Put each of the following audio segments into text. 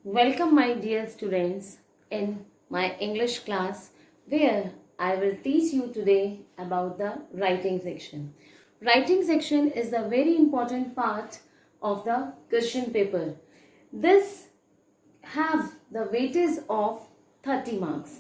Welcome, my dear students, in my English class where I will teach you today about the writing section. Writing section is a very important part of the question paper. This have the weightage of 30 marks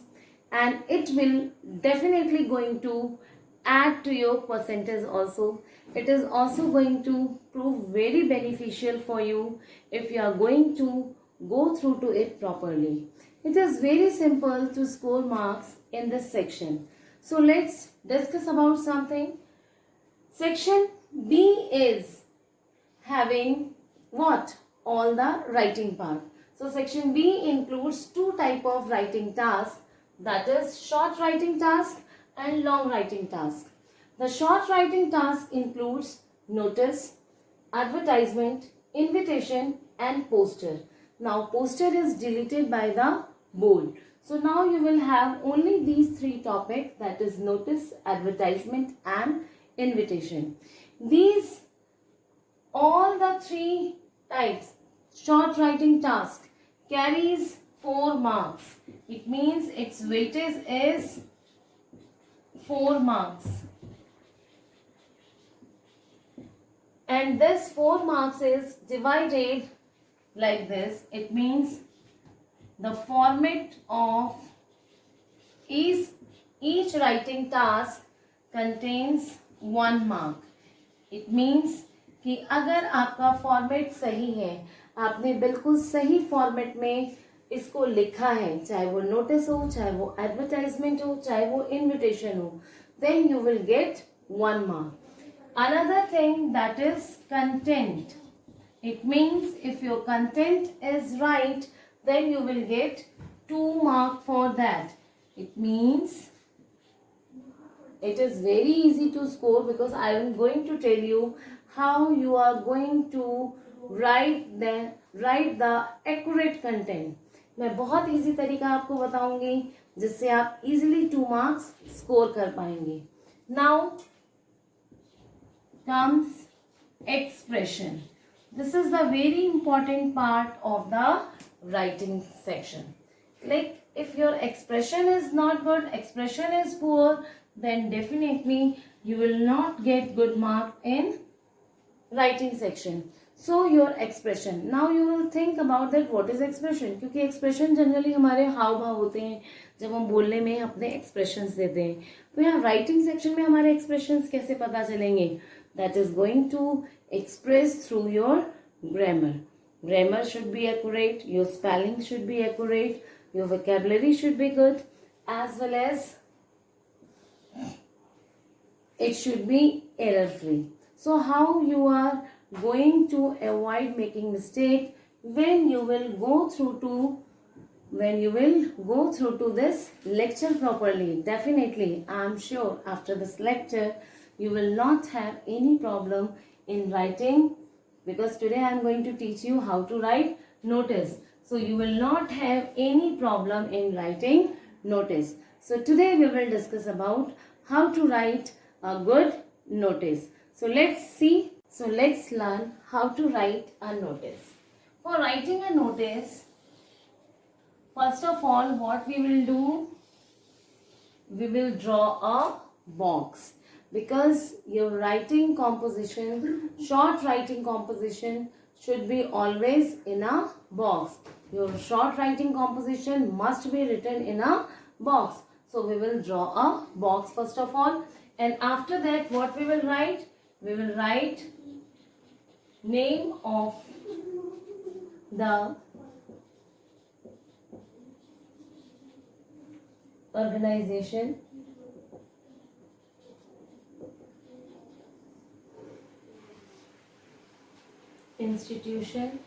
and it will definitely going to add to your percentage also. It is also going to prove very beneficial for you if you are going to go through to it properly. It is very simple to score marks in this section. So let's discuss about something. Section B is having what? All the writing part. So section B includes two type of writing tasks, that is short writing task and long writing task. The short writing task includes notice, advertisement, invitation and poster. Now poster is deleted by the board. So now you will have only these three topics, that is notice, advertisement and invitation. These all the three types short writing task carries 4 marks. It means its weightage is 4 marks. And this 4 marks is divided like this. It means the format of each writing task contains 1 mark. It means कि अगर आपका format सही है, आपने बिल्कुल सही format में इसको लिखा है, चाहे वो नोटिस हो, चाहे वो एडवर्टाइजमेंट हो, चाहे वो इनविटेशन हो, then you will get 1 mark. Another thing, that is content. It means if your content is right, then you will get 2 mark for that. It means it is very easy to score because I am going to tell you how you are going to write the accurate content. मैं बहुत easy तरीका आपको बताऊंगी जिससे आप easily 2 marks score कर पाएंगे. Now comes expression. This is the very important part of the writing section. Like if your expression is not good, expression is poor, then definitely you will not get good mark in writing section. So your expression. Now you will think about that what is expression. क्योंकि expression generally हमारे हाव भाव होते हैं जब हम बोलने में अपने expressions देते हैं. तो यहाँ writing section में हमारे expressions कैसे पता चलेंगे? That is going to express through your grammar. Grammar should be accurate, your spelling should be accurate, your vocabulary should be good, as well as it should be error free. So how you are going to avoid making mistake when you will go through to this lecture properly? Definitely, I am sure after this lecture you will not have any problem in writing, because today I am going to teach you how to write notice. So you will not have any problem in writing notice. So today we will discuss about how to write a good notice. So let's see. So let's learn how to write a notice. For writing a notice, first of all, what we will do, we will draw a box, because your writing composition, short writing composition should be always in a box. Your short writing composition must be written in a box. So we will draw a box first of all, and after that what we will write? We will write name of the organization, institution,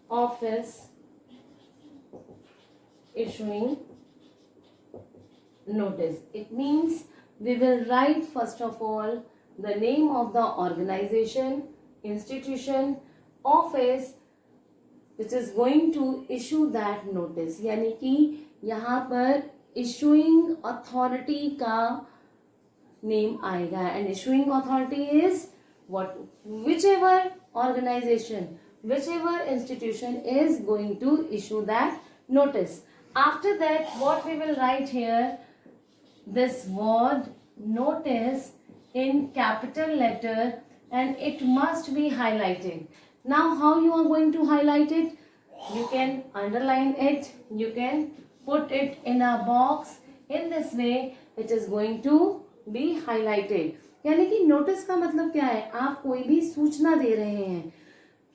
office issuing notice. It means we will write first of all the name of the organization, institution, office, which is going to issue that notice, यानी कि यहाँ पर issuing authority का name आएगा, and issuing authority is what, whichever organization, whichever institution is going to issue that notice. After that, what we will write here, this word notice in capital letter, and it must be highlighted. Now how you are going to highlight it? You can underline it, you can put it in a box. In this way it is going to be highlighted. यानी कि notice का मतलब क्या है, आप कोई भी सूचना दे रहे हैं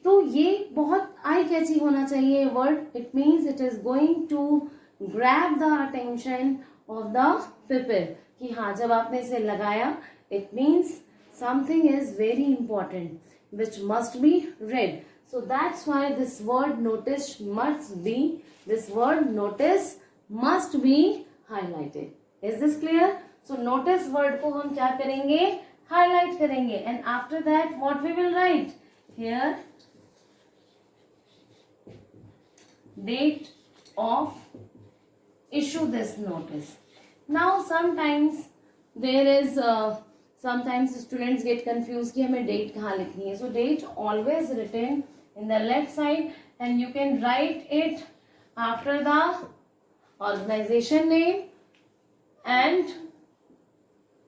तो ये बहुत आई कैची होना चाहिए word. It means it is going to grab the attention of the people, कि हाँ जब आपने इसे लगाया it means something is very important which must be read. So that's why this word notice must be highlighted. Is this clear? So notice word को हम क्या करेंगे, highlight करेंगे, and after that what we will write here, date of issue this notice. Now sometimes there is sometimes students get confused कि हमें date कहाँ लिखनी है. So date always written in the left side, and you can write it after the organization name and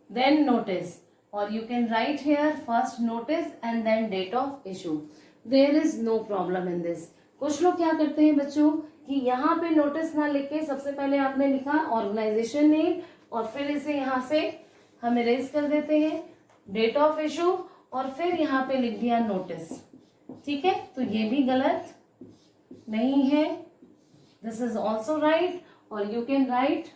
then notice, or you can write here first notice and then date of issue. There is no problem in this. कुछ लोग क्या करते हैं बच्चों कि यहाँ पे notice ना लिख के सबसे पहले आपने लिखा ऑर्गेनाइजेशन नेम और फिर इसे यहाँ से हम इरेज कर देते हैं डेट ऑफ इशू और फिर यहाँ पे लिख दिया नोटिस. ठीक है, तो ये भी गलत नहीं है. This is also right. और you can write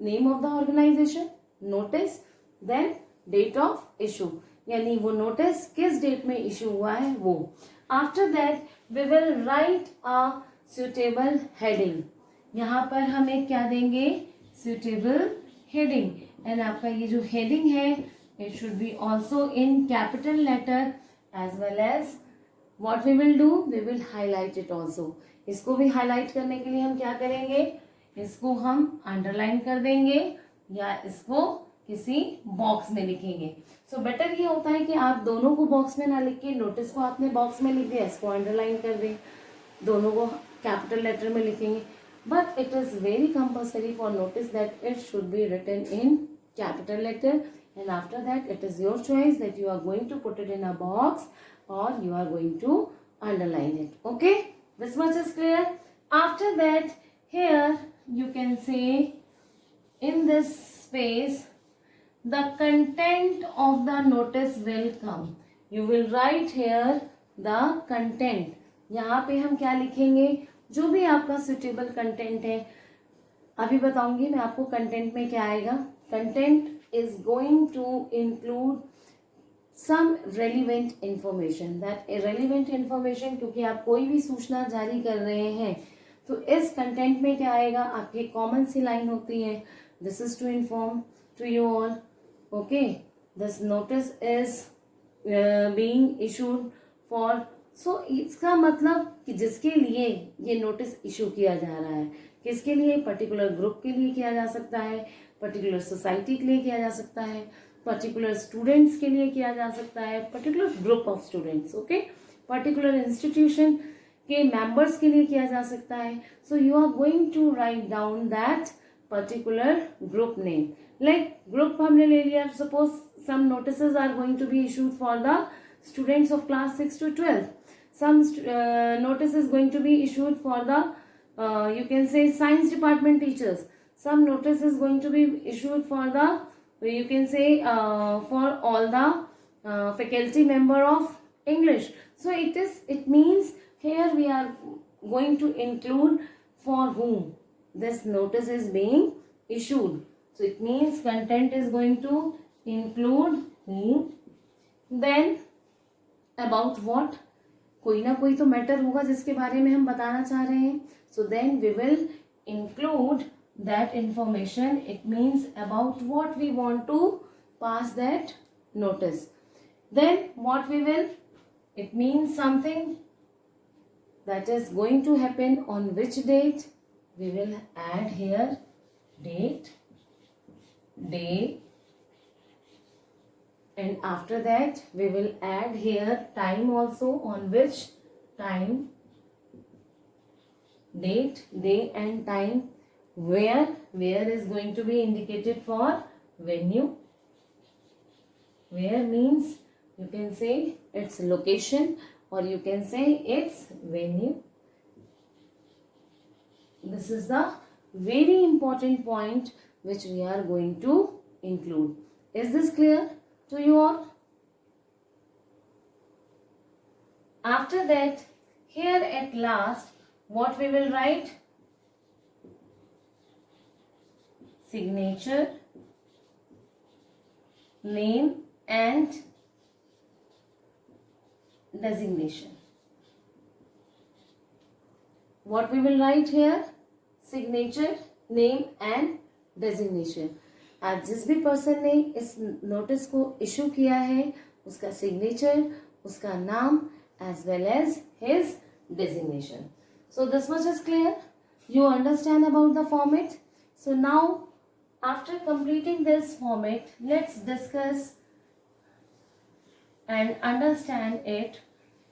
name of the organisation, notice, then date of issue, यानी वो नोटिस किस डेट में इशू हुआ है वो. After that we will write a suitable heading. यहाँ पर हम एक क्या देंगे, सुटेबल हेडिंग. एंड आपका ये जो हेडिंग है it should be also in capital letter as well as what we will do, we will highlight it also. इसको भी हाईलाइट करने के लिए हम क्या करेंगे, इसको हम अंडरलाइन कर देंगे या इसको किसी बॉक्स में लिखेंगे. सो बेटर ये होता है कि आप दोनों को बॉक्स में ना लिख के नोटिस को आपने बॉक्स में लिख दिया, इसको अंडरलाइन कर दें, दोनों को कैपिटल लेटर में लिखेंगे. But it is very compulsory for notice that it should be written in capital letter, and after that it is your choice that you are going to put it in a box or you are going to underline it. Okay, this much is clear. After that here you can say in this space the content of the notice will come. You will write here the content. यहाँ पे हम क्या लिखेंगे, जो भी आपका suitable content है. अभी बताऊंगी मैं आपको कंटेंट में क्या आएगा. Content is going to include some relevant information. That relevant information, क्योंकि आप कोई भी सूचना जारी कर रहे हैं तो इस कंटेंट में क्या आएगा, आपकी कॉमन सी लाइन होती है, this is to inform to you all. Okay, this notice is being issued for. So इसका मतलब कि जिसके लिए ये नोटिस इशू किया जा रहा है, किसके लिए, पर्टिकुलर ग्रुप के लिए किया जा सकता है, पर्टिकुलर सोसाइटी के लिए किया जा सकता है, पर्टिकुलर स्टूडेंट्स के लिए किया जा सकता है, particular group of students. Okay, particular institution के मेंबर्स के लिए किया जा सकता है. So you are going to write down that particular group name. Like group हमने ले लिया, suppose some notices are going to be issued for the students of class 6 to 12. Some notice is going to be issued for the you can say science department teachers. Some notice is going to be issued for the you can say for all the faculty member of English. So it means here we are going to include for whom this notice is being issued. So it means content is going to include whom, then about what, कोई ना कोई तो matter होगा जिसके बारे में हम बताना चाह रहे हैं. So then we will include that information. It means about what we want to pass that notice. Then what we will, it means something that is going to happen on which date? We will add here date, day, and after that we will add here time also, on which time, date, day and time. Where is going to be indicated for venue. Where means you can say its location or you can say its venue. This is the very important point which we are going to include. Is this clear to you all? After that, here at last, what we will write? Signature, name and designation. What we will write here? Signature, name and designation. आज जिस भी person ने इस notice को issue किया है उसका signature, उसका नाम as well as his designation. So this much is clear. You understand about the format. So now after completing this format, let's discuss and understand it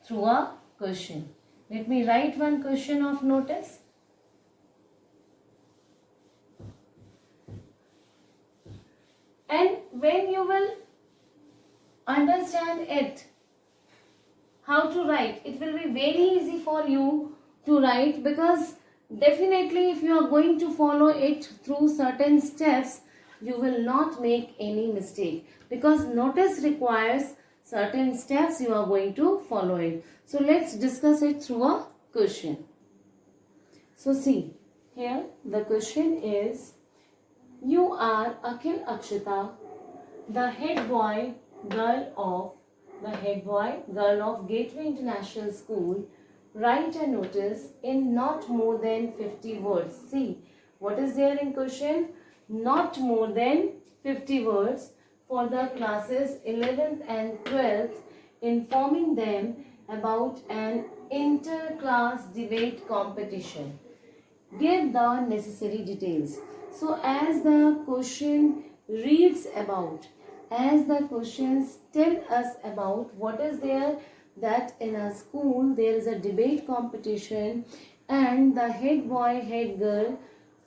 through a question. Let me write one question of notice. And when you will understand it, how to write, it will be very easy for you to write, because definitely if you are going to follow it through certain steps, you will not make any mistake, because notice requires certain steps, you are going to follow it. So let's discuss it through a question. So see, here the question is, you are Akhil Akshita, the head boy girl of Gateway International School. Write a notice in not more than 50 words. See, what is there in question? Not more than 50 words for the classes 11th and 12th, informing them about an inter-class debate competition. Give the necessary details. So as the question reads about, as the questions tell us about what is there, that in a school there is a debate competition and the head boy, head girl,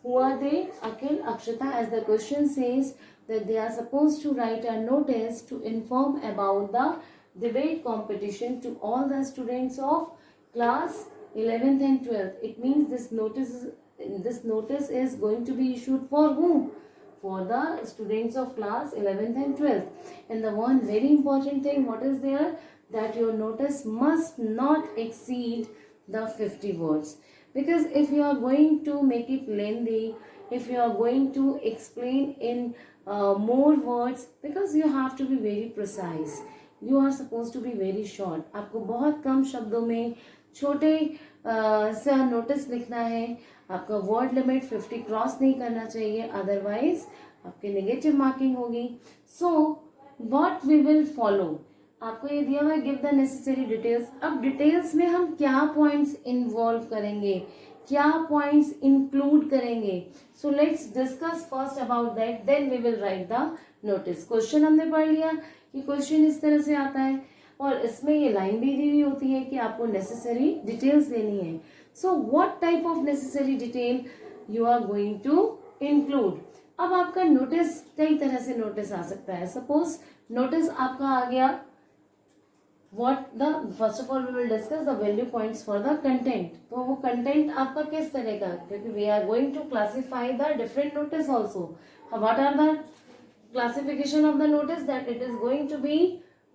who are they? Akhil, Akshita, as the question says that they are supposed to write a notice to inform about the debate competition to all the students of class 11th and 12th. It means this notice is going to be issued for whom? For the students of class 11th and 12th. And the one very important thing, what is there? That your notice must not exceed the 50 words. Because if you are going to make it lengthy, if you are going to explain in more words, because you have to be very precise, you are supposed to be very short. आपको बहुत कम शब्दों में छोटे सा notice लिखना है. आपका word limit 50 cross नहीं करना चाहिए, अदरवाइज आपके नेगेटिव मार्किंग होगी. So what we will follow, आपको ये दिया हुआ है गिव द नेसेसरी डिटेल्स. अब डिटेल्स में हम क्या पॉइंट्स इन्वॉल्व करेंगे, क्या पॉइंट्स इंक्लूड करेंगे. So let's discuss first about that, then we will write the notice. Question हमने पढ़ लिया कि क्वेश्चन इस तरह से आता है और इसमें ये लाइन भी दी हुई होती है कि आपको नेसेसरी डिटेल्स देनी है. So what type of necessary detail you are going to include. अब आपका नोटिस कई तरह से नोटिस आ सकता है. सपोज नोटिस आपका आ गया, first of all we will discuss the value points for the content. तो वो कंटेंट आपका किस तरह का, क्योंकि we are going to classify the different notice also. What are the classification of the notice? That it is going to be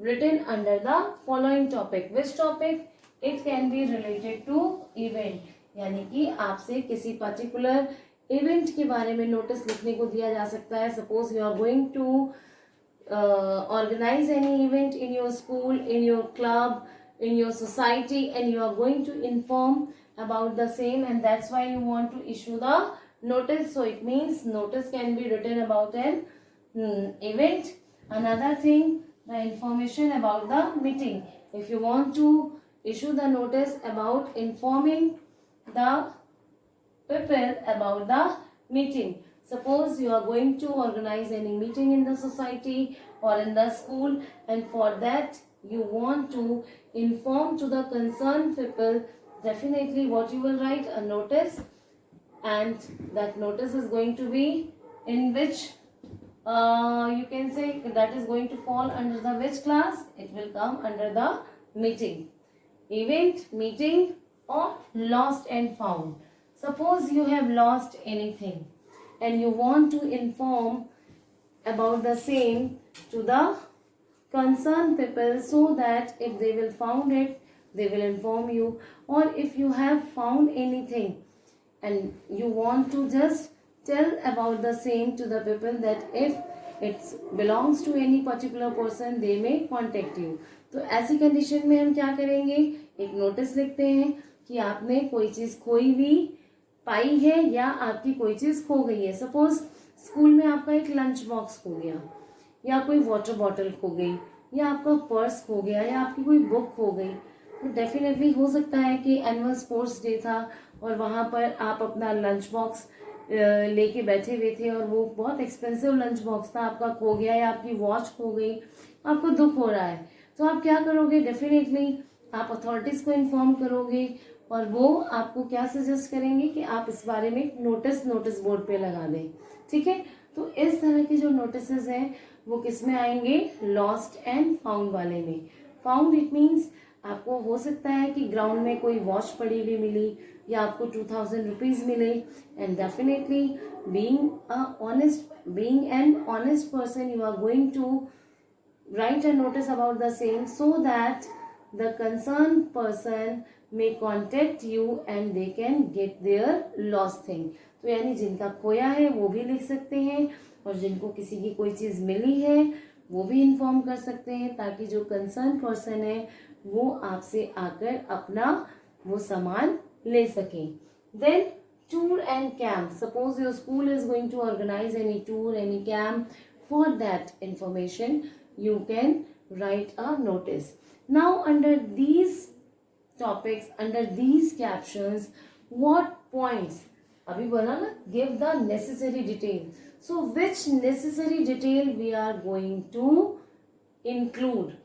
written under the following topic. Which topic? It can be related to event. यानी कि आपसे किसी particular event के बारे में notice लिखने को दिया जा सकता है. Suppose you are going to organize any event in your school, in your club, in your society, and you are going to inform about the same, and that's why you want to issue the notice. So it means notice can be written about an event. Another thing, the information about the meeting. If you want to issue the notice about informing the people about the meeting. Suppose you are going to organize any meeting in the society or in the school, and for that you want to inform to the concerned people, definitely what you will write, a notice, and that notice is going to be in which you can say that is going to fall under the which class? It will come under the meeting, event, meeting, or lost and found. Suppose you have lost anything and you want to inform about the same to the concerned people, so that if they will found it, they will inform you. Or if you have found anything and you want to just tell about the same to the people, that if it belongs to any particular person, they may contact you. तो ऐसी condition में हम क्या करेंगे, एक notice लिखते हैं कि आपने कोई चीज खोई भी पाई है या आपकी कोई चीज खो गई है. सपोज स्कूल में आपका एक लंच बॉक्स खो गया, या कोई वाटर बॉटल खो गई, या आपका पर्स खो गया, या आपकी कोई बुक खो गई. तो डेफिनेटली हो सकता है कि एनुअल स्पोर्ट्स डे था और वहाँ पर आप अपना लंच बॉक्स लेके बैठे हुए थे और वो बहुत एक्सपेंसिव लंच बॉक्स था, आपका खो गया, या आपकी वॉच खो गई, आपको दुख हो रहा है. तो आप क्या करोगे, डेफिनेटली आप अथॉरिटीज को इन्फॉर्म करोगे और वो आपको क्या सजेस्ट करेंगे कि आप इस बारे में नोटिस बोर्ड पे लगा दें. ठीक है, तो इस तरह के जो नोटिसेस हैं वो किस में आएंगे, लॉस्ट एंड फाउंड वाले में. फाउंड इट मीन्स आपको हो सकता है कि ग्राउंड में कोई वॉच पड़ी हुई मिली, या आपको 2000 रुपीज मिले, and definitely being an honest person, you are going to write a notice about the same, so that the concerned person may contact you and they can get their lost thing. तो यानी जिनका खोया है वो भी लिख सकते हैं, और जिनको किसी की कोई चीज मिली है वो भी इन्फॉर्म कर सकते हैं, ताकि जो कंसर्न पर्सन है वो आपसे आकर अपना वो सामान ले सकें. Then tour and camp. Suppose your school is going to organize any tour, any camp. For that information you can write a notice. Now under these topics, under these captions, what points, abhi bola na, give the necessary detail. So which necessary detail we are going to include,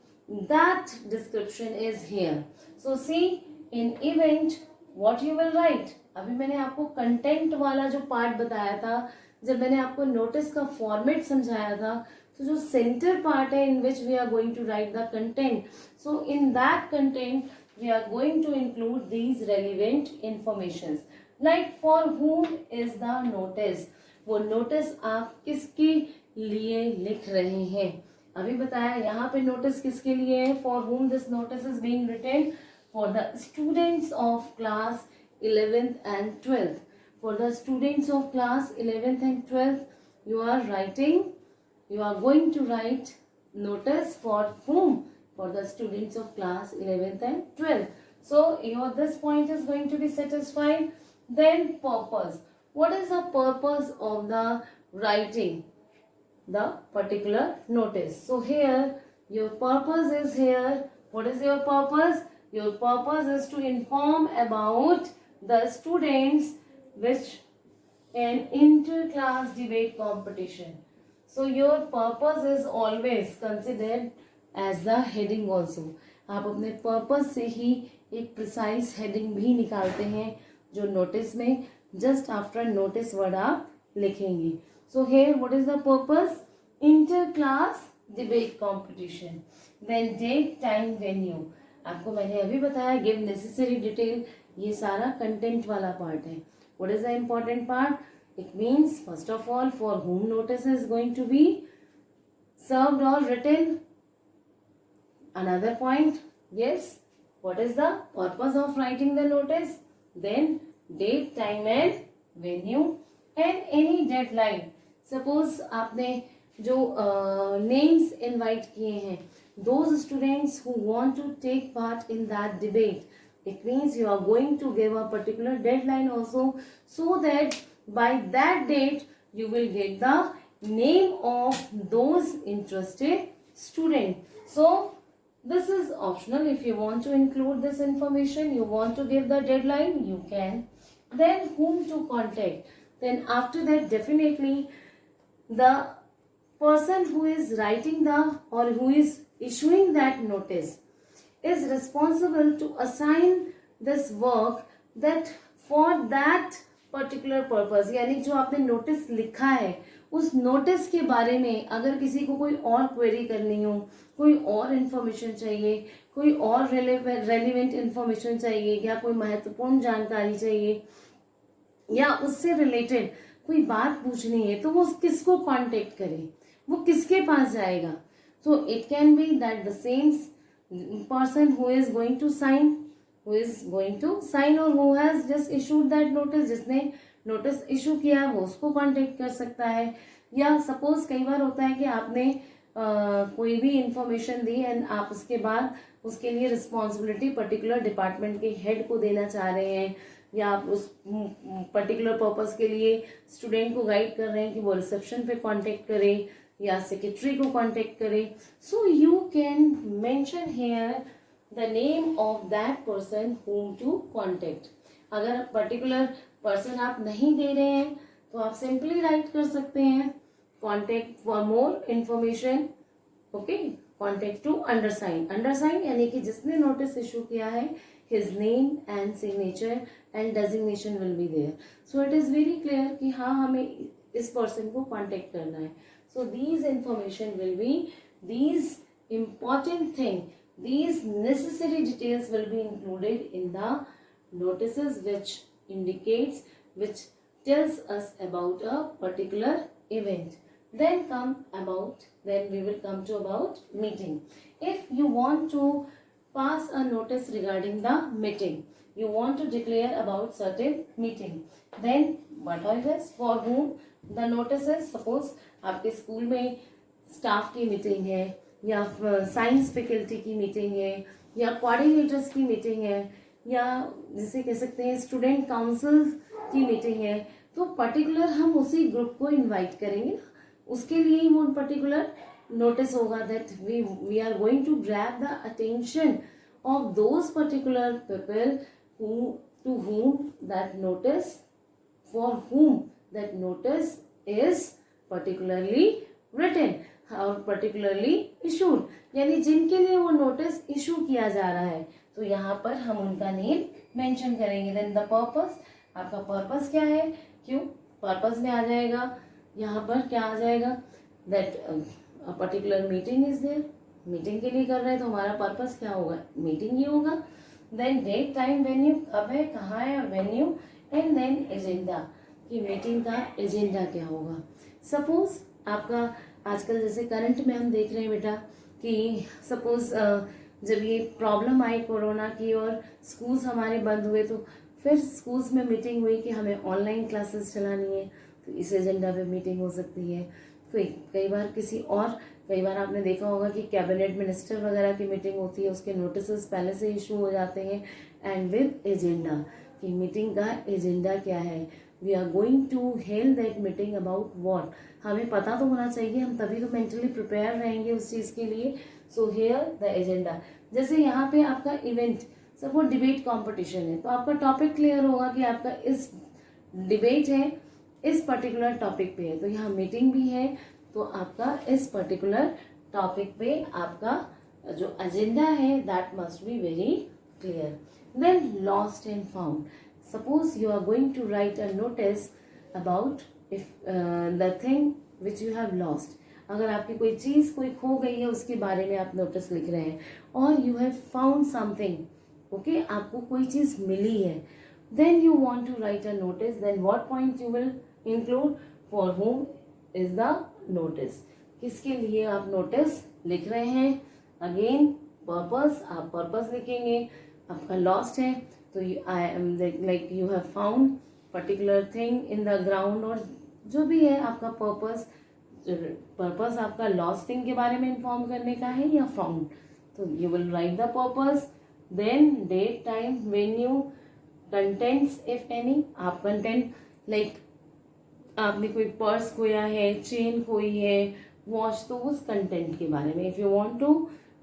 that description is here. So see, in event what you will write. अभी मैंने आपको content वाला जो part बताया था, जब मैंने आपको नोटिस का फॉर्मेट समझाया था, तो जो सेंटर पार्ट है in which we are going to write the content, so in that content we are going to include these relevant information. Like for whom is the notice, वो notice आप किसके लिए लिख रहे हैं. अभी बताया यहाँ पे नोटिस किसके लिए है, for whom this notice is being written, for the students of class 11th and 12th. For the students of class 11th and 12th, you are going to write notice for whom, for the students of class 11th and 12th. So this point is going to be satisfied. Then purpose. What is the purpose of the writing the particular notice? So here your purpose is here. What is your purpose? Your purpose is to inform about the students which an inter-class debate competition. So your purpose is always considered as the heading also. आप अपने purpose से ही एक precise heading भी निकालते हैं जो notice में just after notice word आप लिखेंगे. So here what is the purpose? Inter-class debate competition. Then date, time, venue. आपको मैंने अभी बताया गिव नेसेसरी डिटेल, ये सारा कंटेंट वाला पार्ट है. What is the important part? It means first of all for whom notice is going to be served or written. Another point, yes, what is the purpose of writing the notice? Then date, time and venue and any deadline. Suppose आपने जो names invite किए हैं, those students who want to take part in that debate, it means you are going to give a particular deadline also, so that by that date you will get the name of those interested students. So This is optional. If you want to include this information, you want to give the deadline, you can. Then whom to contact? Then after that, definitely the person who is writing the or who is issuing that notice is responsible to assign this work that for that particular purpose. यानी जो आपने notice लिखा है उस notice के बारे में अगर किसी को कोई और क्वेरी करनी हो, कोई और इंफॉर्मेशन चाहिए, कोई और रेलिवेंट इंफॉर्मेशन चाहिए, या कोई महत्वपूर्ण जानकारी चाहिए, या उससे रिलेटेड कोई बात पूछनी है, तो वो किसको कांटेक्ट करे, वो किसके पास जाएगा? So it can be that the same person who is going to sign और who has just issued that notice, जिसने नोटिस इशू किया है वो उसको कांटेक्ट कर सकता है. या सपोज कई बार होता है कि आपने कोई भी इंफॉर्मेशन दी एंड आप उसके बाद उसके लिए रिस्पॉन्सिबिलिटी पर्टिकुलर डिपार्टमेंट के हेड को देना चाह रहे हैं, या आप उस पर्टिकुलर पर्पस के लिए स्टूडेंट को गाइड कर रहे हैं कि वो रिसेप्शन पे कांटेक्ट करे या सेक्रेटरी को कांटेक्ट करे. So you can mention here the name of that person whom to contact. अगर पर्टिकुलर पर्सन आप नहीं दे रहे हैं तो आप सिंपली राइट कर सकते हैं contact for more information. Okay, contact to undersign. Undersign यानी कि जिसने नोटिस इशू किया है, his name and signature and designation will be there. So it is very clear कि हाँ हमें इस पर्सन को कॉन्टेक्ट करना है. So these information will be, these important thing, these necessary details will be included in the notices which indicates, which tells us about a particular event. Then we will come to about meeting. If you want to pass a notice regarding the meeting, you want to declare about certain meeting, then what are this, for whom the notice is? Suppose आपके school में staff की meeting है, या science faculty की meeting है, या coordinators की meeting है, या जिसे कह सकते हैं स्टूडेंट काउंसिल की मीटिंग है, तो पर्टिकुलर हम उसी ग्रुप को इनवाइट करेंगे ना, उसके लिए ही वो पर्टिकुलर नोटिस होगा that we are going to grab the attention of those particular people to whom that notice, for whom that notice is particularly written और पर्टिकुलरली इशूड, यानी जिनके लिए वो नोटिस इशू किया जा रहा है, तो यहाँ पर हम उनका नेम मेंशन करेंगे. देन द पर्पस, आपका पर्पस क्या है, क्यों पर्पस में आ जाएगा, यहाँ पर क्या आ जाएगा, that a particular meeting is there. Meeting के लिए कर रहे हैं तो हमारा पर्पस क्या होगा, मीटिंग ही होगा. देन डेट, टाइम, वेन्यू, कब है, कहाँ है, वेन्यू, एंड देन एजेंडा, कि मीटिंग का एजेंडा क्या होगा. सपोज आपका आजकल जैसे करंट में हम देख रहे हैं बेटा कि सपोज जब ये प्रॉब्लम आई कोरोना की और स्कूल्स हमारे बंद हुए, तो फिर स्कूल्स में मीटिंग हुई कि हमें ऑनलाइन क्लासेस चलानी है, तो इस एजेंडा पे मीटिंग हो सकती है. कई बार आपने देखा होगा कि कैबिनेट मिनिस्टर वगैरह की मीटिंग होती है, उसके नोटिस पहले से इशू हो जाते हैं एंड विद एजेंडा, कि मीटिंग का एजेंडा क्या है, we are going to held that meeting about what. हमें पता तो होना चाहिए, हम तभी तो मेंटली प्रिपेयर रहेंगे उस चीज़ के लिए. So here the agenda. जैसे यहाँ पे आपका इवेंट सपोज डिबेट कॉम्पिटिशन है, तो आपका टॉपिक क्लियर होगा कि आपका इस डिबेट है, इस पर्टिकुलर टॉपिक पे है, तो यहाँ मीटिंग भी है, तो आपका इस पर्टिकुलर टॉपिक पे आपका जो एजेंडा है that must be very clear. Then lost and found. Suppose you are going to write a notice about if the thing which you have lost. अगर आपकी कोई चीज़ कोई खो गई है उसके बारे में आप नोटिस लिख रहे हैं, और you have found something, okay, आपको कोई चीज़ मिली है, then you want to write a notice. Then what point you will include, for whom is the notice, किसके लिए आप नोटिस लिख रहे हैं. अगेन पर्पस, आप पर्पस लिखेंगे. आपका लॉस्ट है तो I am like you have found particular thing in the ground, और जो भी है आपका पर्पस आपका लॉस्ट थिंग के बारे में इन्फॉर्म करने का है या फाउंड, तो you will write the purpose. Then date, time, venue, contents if any. आप कंटेंट लाइक आपने कोई पर्स खोया है, चेन खोई है, वॉच, तो उस कंटेंट के बारे में. If you want to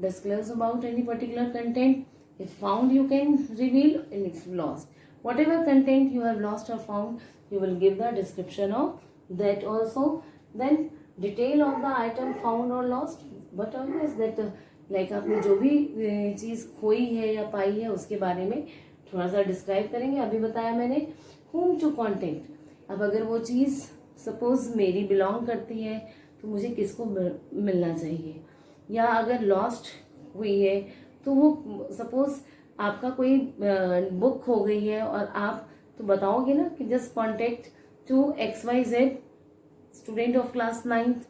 disclose about any particular content. If found, you can reveal, and if lost, whatever content you have lost or found, you will give the description of that also. Then detail of the item found or lost, but always that like आपने जो भी चीज़ खोई है या पाई है उसके बारे में थोड़ा सा डिस्क्राइब करेंगे. अभी बताया मैंने whom to contact. अब अगर वो चीज़ सपोज मेरी बिलोंग करती है तो मुझे किसको मिलना चाहिए, या अगर लॉस्ट हुई है तो वो सपोज आपका कोई बुक हो गई है और आप तो बताओगे ना कि just contact to XYZ student of class 9th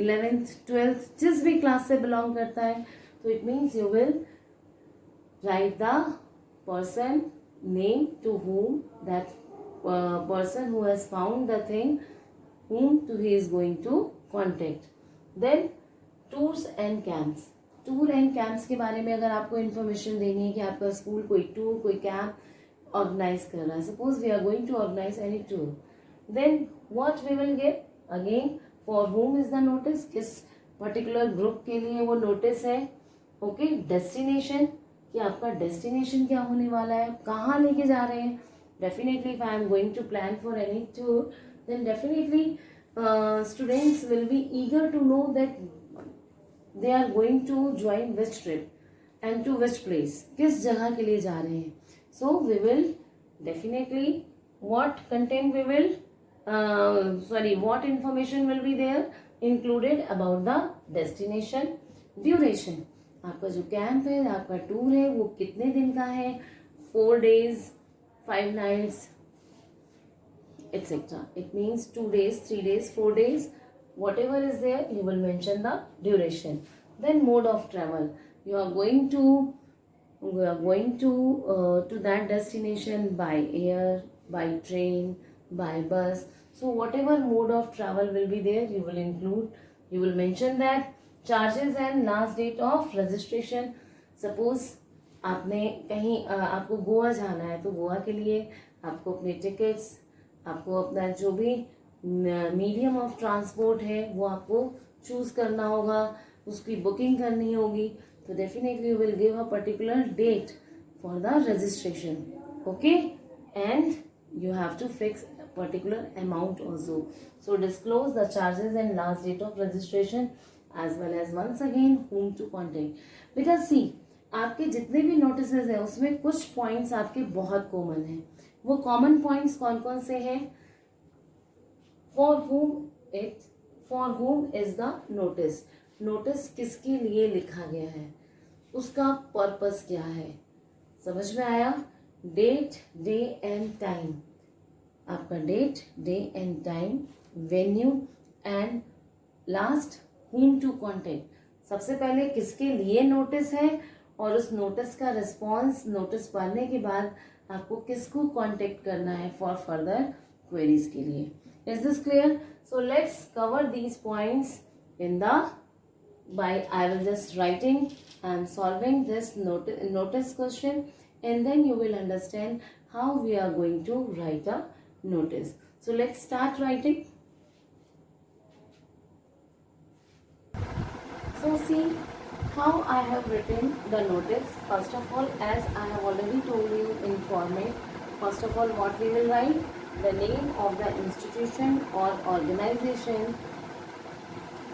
11th 12th जिस भी क्लास से बिलोंग करता है. तो it means you will write the person name to whom that person who has found the thing whom to he is going to contact. Then tours and camps. Tour and camps के बारे में अगर आपको information देनी है कि आपका school कोई टूर कोई कैंप ऑर्गेनाइज कर रहा है, suppose we are going to organise any tour, then what we will give again for whom is the notice, किस पर्टिकुलर ग्रुप के लिए वो नोटिस है. ओके, डेस्टिनेशन, कि आपका डेस्टिनेशन क्या होने वाला है, कहाँ लेके जा रहे हैं. Definitely if I am going to plan for any tour, then definitely students will be eager to know that they are going to join which trip and to which place, किस जगह के लिए जा रहे हैं. So we will definitely what content we will what information will be there included about the destination. Duration, आपका जो camp है, आपका टूर है, वो कितने दिन का है, 4 days 5 nights etc. It means 2 days 3 days 4 days, whatever is there you will mention the duration. Then mode of travel, you are going to that destination by air, by train, by bus. So whatever mode of travel will be there you will include, you will mention that. Charges and last date of registration, suppose आपने कहीं आपको गोवा जाना है तो गोवा के लिए आपको अपने टिकट्स, आपको अपना जो भी मीडियम ऑफ ट्रांसपोर्ट है वो आपको चूज करना होगा, उसकी बुकिंग करनी होगी. तो definitely you will give a particular date for the registration. Okay, and you have to fix a particular amount also. So disclose the charges and last date of registration as well as once again whom to contact. Because see, आपके जितने भी notices है उसमें कुछ points आपके बहुत common है. वो कॉमन पॉइंट्स कौन कौन से हैं? For whom is the notice, notice किसके लिए लिखा गया है, उसका पर्पस क्या है, समझ में आया. डेट, डे एंड टाइम, आपका date, day and time, venue and last whom to contact. सबसे पहले किसके लिए नोटिस है और उस नोटिस का रिस्पॉन्स, नोटिस पढ़ने के बाद आपको किसको कांटेक्ट करना है फॉर फर्दर क्वेरीज के लिए. Is this clear? So let's cover these points in the by I will just writing and solving this notice question, and then you will understand how we are going to write a notice. So let's start writing. So see how I have written the notice. First of all, as I have already told you in format, first of all what we will write, the name of the institution or organization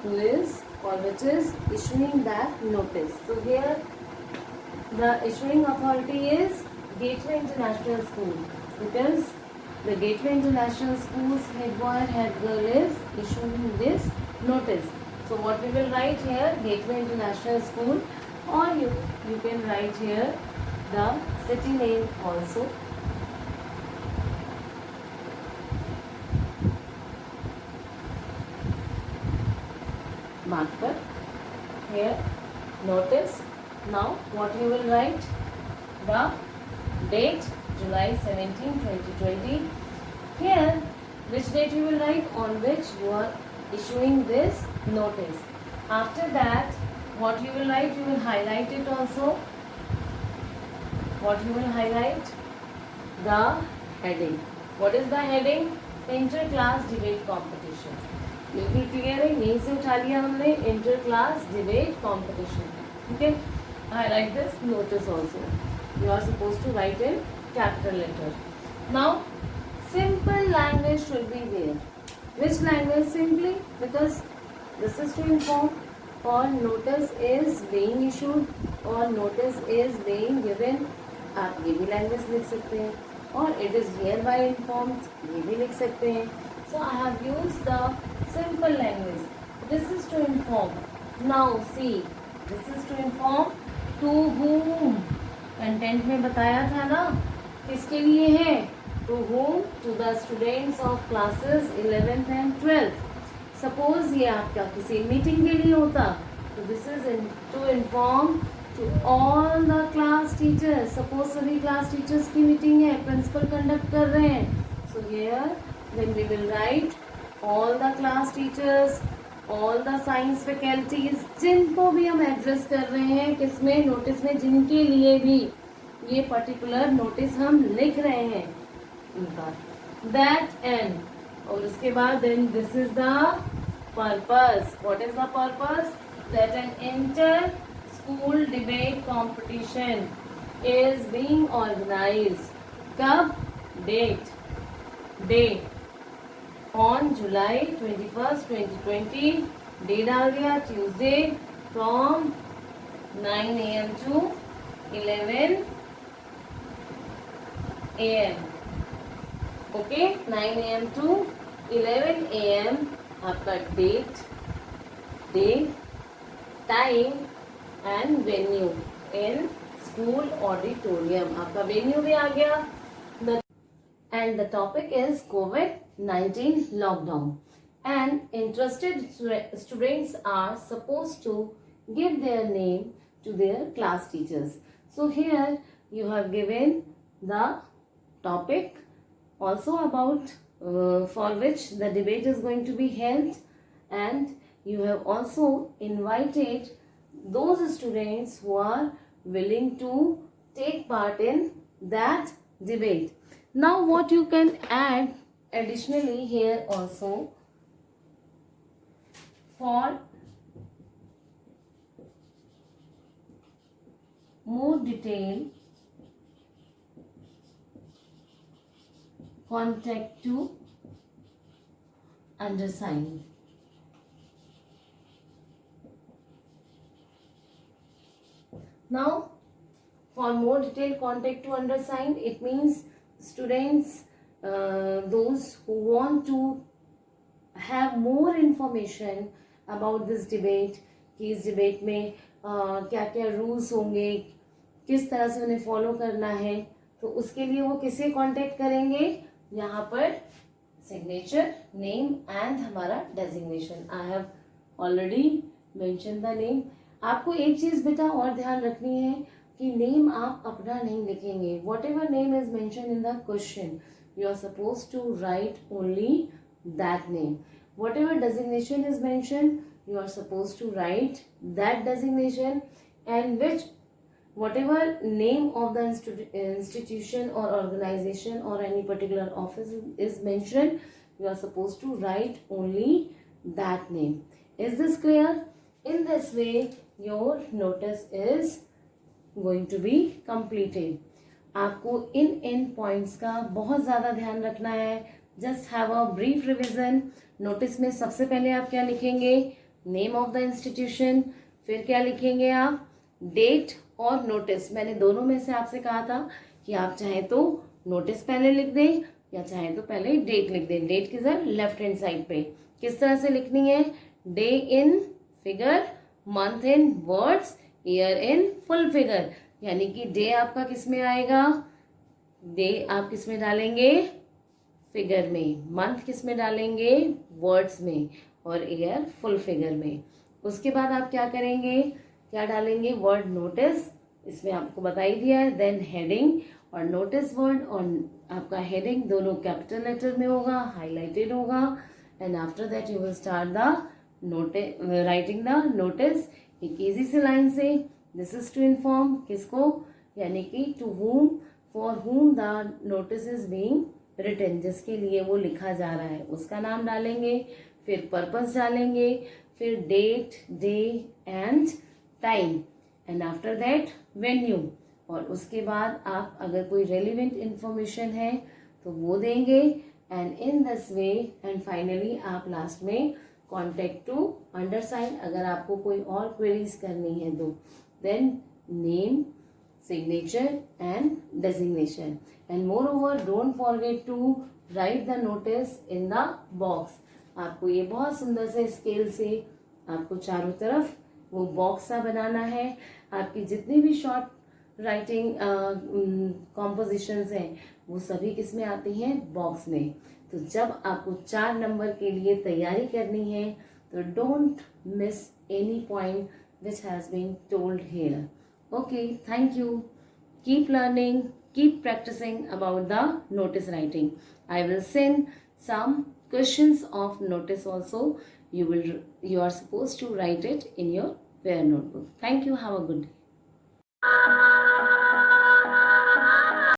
who is or which is issuing that notice. So here the issuing authority is Gateway International School, because the Gateway International School's head boy or head girl is issuing this notice. So what we will write here, Gateway International School, or you can write here the city name also. Marker here, notice. Now what you will write, the date July 17, 2020. Here which date you will write, on which you are issuing this notice. After that what you will write, you will highlight it also. What you will highlight, the heading. What is the heading? Inter-class debate competition. बिल्कुल clear है, यहीं से उठा लिया हमने, inter class debate competition. Okay, I write this notice also. You are supposed to write in capital letter. Now, simple language should be there. Which language? Simply because this is to inform, or notice is being issued, or notice is being given. आप ये भी language लिख सकते हैं, और it is hereby informed ये भी लिख सकते हैं. So I have use the simple language. This is to inform. Now see, this is to inform to whom. Content में बताया था ना किसके लिए है. To whom? To the students of classes 11th and 12th. Suppose ये आपका किसी मीटिंग के लिए होता, तो this is to inform to all the class teachers. Suppose सभी क्लास टीचर्स की मीटिंग है, प्रिंसिपल कंडक्ट कर रहे हैं. So here then we will write all the class teachers, all the science faculties, जिनको भी हम एड्रेस कर रहे हैं किसमें, नोटिस में, जिनके लिए भी ये पर्टिकुलर नोटिस हम लिख रहे हैं उनका. दैट एंड, और उसके बाद then this is the purpose. What is the purpose? That an inter school debate competition is being organised. कब? Date, day on July 21st 2020. Day डाल दिया Tuesday from 9 AM to 11 AM. Okay, 9 AM to 11 AM आपका date, day, time and venue in school auditorium. आपका venue भी आ गया. And the topic is COVID-19 lockdown. And interested students are supposed to give their name to their class teachers. So here you have given the topic also about for which the debate is going to be held, and you have also invited those students who are willing to take part in that debate. Now what you can add additionally here also, for more detail contact to undersigned. Now for more detailed contact to undersigned, it means students, those who want to have more information about this debate, कि इस debate में क्या क्या rules होंगे, किस तरह से उन्हें फॉलो करना है, तो उसके लिए वो किसे कांटेक्ट करेंगे. यहाँ पर सिग्नेचर, नेम एंड हमारा designation. I have already mention the name. आपको एक चीज बेटा और ध्यान रखनी है कि नेम आप अपना नहीं लिखेंगे. Whatever name is mention in the question, you are suppose to write only that name. Whatever designation is mention, you are supposed to write that designation, and which whatever name of the institution or organization or any particular office is mentioned, you are supposed to write only that name. Is this clear? In this way your notice is going to be completed. आपको इन points का बहुत ज़्यादा ध्यान रखना है. Just have a brief revision. Notice में सबसे पहले आप क्या लिखेंगे, नेम ऑफ द इंस्टीट्यूशन. फिर क्या लिखेंगे आप, डेट और नोटिस. मैंने दोनों में से आपसे कहा था कि आप चाहे तो नोटिस पहले लिख दें या चाहे तो पहले डेट लिख दें. डेट किधर, लेफ्ट हैंड साइड पे. किस तरह से लिखनी है, day in figure, month in words, year in full figure. यानी कि डे आपका किस में आएगा, डे आप किस में डालेंगे, फिगर में. मंथ किस में डालेंगे, वर्ड्स में. और ईयर फुल फिगर में. उसके बाद आप क्या करेंगे, क्या डालेंगे, वर्ड नोटिस. इसमें आपको बता ही दिया है. देन हेडिंग और नोटिस वर्ड, और आपका हेडिंग दोनों कैपिटल लेटर में होगा, हाईलाइटेड होगा. And after that you will start the writing the notice. एक इजी से लाइन से, दिस इज टू इन्फॉर्म, किसको, यानी कि to whom, for whom the notice is being written, जिसके लिए वो लिखा जा रहा है उसका नाम डालेंगे. फिर पर्पस डालेंगे, फिर date, day and time. And after that venue, और उसके बाद आप अगर कोई रेलिवेंट इंफॉर्मेशन है तो वो देंगे, and in this way, and finally आप लास्ट में कॉन्टेक्ट टू अंडरसाइन, अगर आपको कोई और क्वेरीज करनी है तो then name, signature and designation, and moreover don't forget to write the notice in the box. आपको ये बहुत सुंदर से स्केल से आपको चारों तरफ वो बॉक्स सा बनाना है। आपकी जितनी भी शॉर्ट राइटिंग कॉम्पोजिशंस हैं वो सभी किस में आती हैं, बॉक्स में। तो जब आपको 4 नंबर के लिए तैयारी करनी है तो don't miss any point which has been told here. Okay, thank you. Keep learning, keep practicing about the notice writing. I will send some questions of notice also. You are supposed to write it in your prayer notebook. Thank you. Have a good day.